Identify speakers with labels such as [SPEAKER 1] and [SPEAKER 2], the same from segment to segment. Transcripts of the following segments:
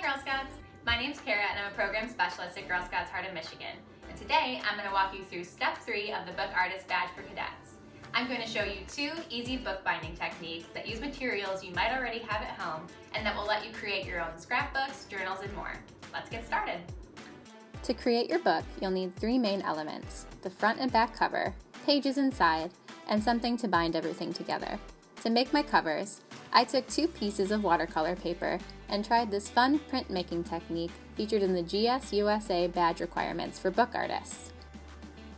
[SPEAKER 1] Girl Scouts! My name's Kara and I'm a program specialist at Girl Scouts Heart of Michigan. And today I'm going to walk you through step 3 of the Book Artist Badge for Cadets. I'm going to show you 2 easy bookbinding techniques that use materials you might already have at home and that will let you create your own scrapbooks, journals, and more. Let's get started.
[SPEAKER 2] To create your book, you'll need 3 main elements: the front and back cover, pages inside, and something to bind everything together. To make my covers, I took 2 pieces of watercolor paper and tried this fun printmaking technique featured in the GSUSA badge requirements for book artists.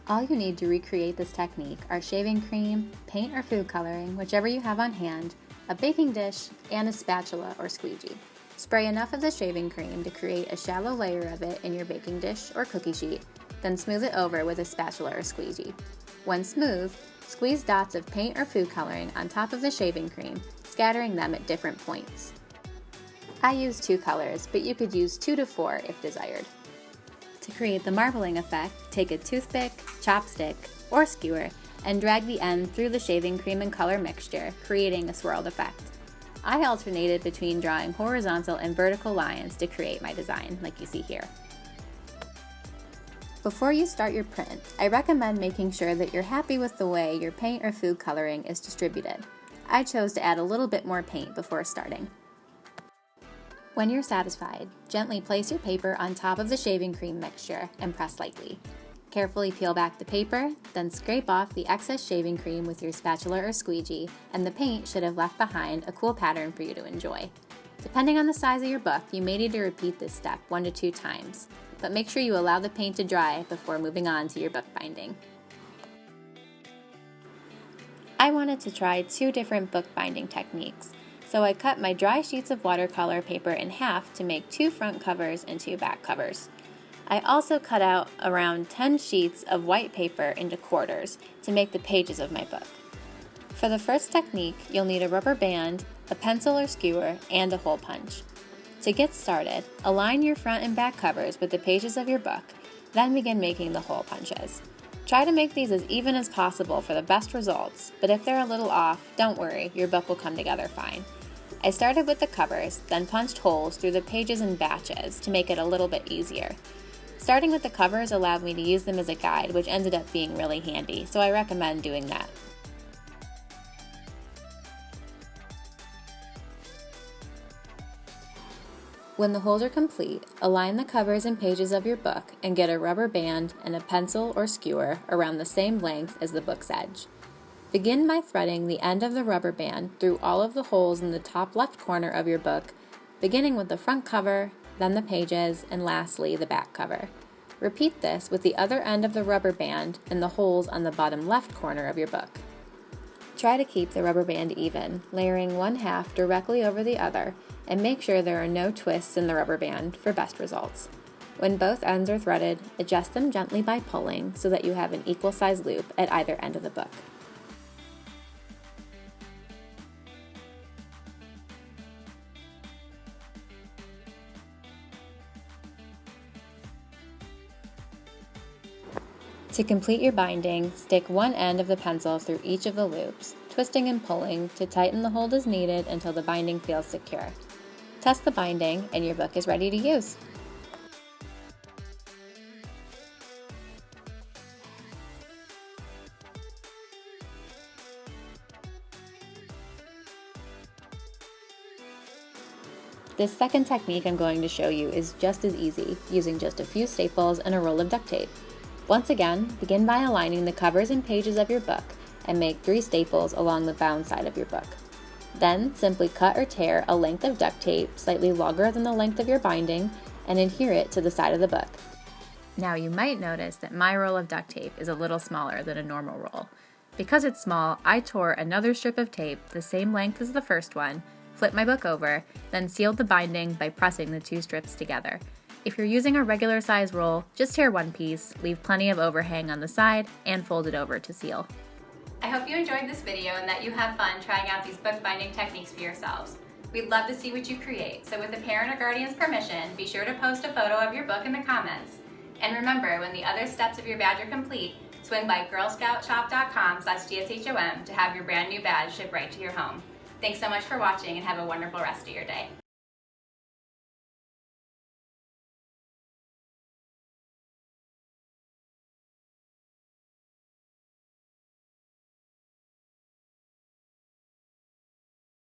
[SPEAKER 2] All you need to recreate this technique are shaving cream, paint or food coloring, whichever you have on hand, a baking dish, and a spatula or squeegee. Spray enough of the shaving cream to create a shallow layer of it in your baking dish or cookie sheet, then smooth it over with a spatula or squeegee. When smooth, squeeze dots of paint or food coloring on top of the shaving cream, scattering them at different points. I used 2 colors, but you could use 2 to 4 if desired. To create the marbling effect, take a toothpick, chopstick, or skewer and drag the end through the shaving cream and color mixture, creating a swirled effect. I alternated between drawing horizontal and vertical lines to create my design, like you see here. Before you start your print, I recommend making sure that you're happy with the way your paint or food coloring is distributed. I chose to add a little bit more paint before starting. When you're satisfied, gently place your paper on top of the shaving cream mixture and press lightly. Carefully peel back the paper, then scrape off the excess shaving cream with your spatula or squeegee, and the paint should have left behind a cool pattern for you to enjoy. Depending on the size of your book, you may need to repeat this step 1 to 2 times, but make sure you allow the paint to dry before moving on to your bookbinding. I wanted to try 2 different bookbinding techniques, so I cut my dry sheets of watercolor paper in half to make 2 front covers and 2 back covers. I also cut out around 10 sheets of white paper into quarters to make the pages of my book. For the first technique, you'll need a rubber band, a pencil or skewer, and a hole punch. To get started, align your front and back covers with the pages of your book, then begin making the hole punches. Try to make these as even as possible for the best results, but if they're a little off, don't worry, your book will come together fine. I started with the covers, then punched holes through the pages in batches to make it a little bit easier. Starting with the covers allowed me to use them as a guide, which ended up being really handy, so I recommend doing that. When the holes are complete, align the covers and pages of your book and get a rubber band and a pencil or skewer around the same length as the book's edge. Begin by threading the end of the rubber band through all of the holes in the top left corner of your book, beginning with the front cover, then the pages, and lastly the back cover. Repeat this with the other end of the rubber band and the holes on the bottom left corner of your book. Try to keep the rubber band even, layering one half directly over the other, and make sure there are no twists in the rubber band for best results. When both ends are threaded, adjust them gently by pulling so that you have an equal size loop at either end of the book. To complete your binding, stick one end of the pencil through each of the loops, twisting and pulling to tighten the hold as needed until the binding feels secure. Test the binding and your book is ready to use. This second technique I'm going to show you is just as easy, using just a few staples and a roll of duct tape. Once again, begin by aligning the covers and pages of your book and make 3 staples along the bound side of your book. Then, simply cut or tear a length of duct tape slightly longer than the length of your binding and adhere it to the side of the book. Now you might notice that my roll of duct tape is a little smaller than a normal roll. Because it's small, I tore another strip of tape the same length as the first one, flipped my book over, then sealed the binding by pressing the 2 strips together. If you're using a regular size roll, just tear one piece, leave plenty of overhang on the side, and fold it over to seal.
[SPEAKER 1] I hope you enjoyed this video and that you have fun trying out these bookbinding techniques for yourselves. We'd love to see what you create, so with the parent or guardian's permission, be sure to post a photo of your book in the comments. And remember, when the other steps of your badge are complete, swing by girlscoutshop.com/gshom to have your brand new badge shipped right to your home. Thanks so much for watching and have a wonderful rest of your day.